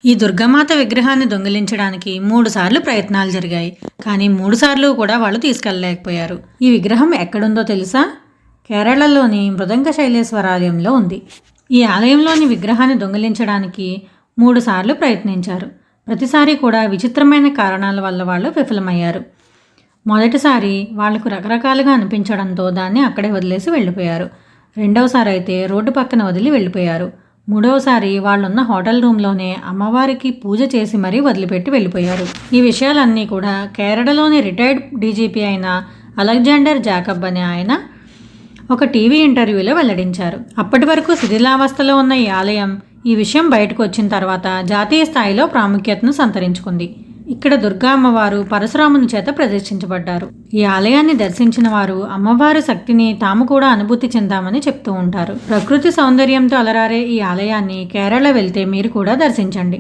ఈ దుర్గామాత విగ్రహాన్ని దొంగిలించడానికి 3 సార్లు ప్రయత్నాలు జరిగాయి. కానీ 3 సార్లు కూడా వాళ్ళు తీసుకెళ్లలేకపోయారు. ఈ విగ్రహం ఎక్కడుందో తెలుసా? కేరళలోని మృదంగ శైలేశ్వరాలయంలో ఉంది. ఈ ఆలయంలోని విగ్రహాన్ని దొంగిలించడానికి 3 సార్లు ప్రయత్నించారు. ప్రతిసారి కూడా విచిత్రమైన కారణాల వల్ల వాళ్ళు విఫలమయ్యారు. మొదటిసారి వాళ్లకు రకరకాలుగా అనిపించడంతో దాన్ని అక్కడే వదిలేసి వెళ్ళిపోయారు. రెండవసారి అయితే రోడ్డు పక్కన వదిలి వెళ్ళిపోయారు. మూడవసారి వాళ్ళున్న హోటల్ రూమ్లోనే అమ్మవారికి పూజ చేసి మరీ వదిలిపెట్టి వెళ్ళిపోయారు. ఈ విషయాలన్నీ కూడా కేరళలోని రిటైర్డ్ డీజీపీ అయిన అలెగ్జాండర్ జాకబ్ అనే ఆయన ఒక టీవీ ఇంటర్వ్యూలో వెల్లడించారు. అప్పటి వరకు శిథిలావస్థలో ఉన్న ఈ ఆలయం ఈ విషయం బయటకు వచ్చిన తర్వాత జాతీయ స్థాయిలో ప్రాముఖ్యతను సంతరించుకుంది. ఇక్కడ దుర్గా అమ్మవారు పరశురాముని చేత ప్రదర్శించబడ్డారు. ఈ ఆలయాన్ని దర్శించిన వారు అమ్మవారి శక్తిని తాము కూడా అనుభూతి చెందామని చెప్తూ ఉంటారు. ప్రకృతి సౌందర్యంతో అలరారే ఈ ఆలయాన్ని కేరళ వెళ్తే మీరు కూడా దర్శించండి.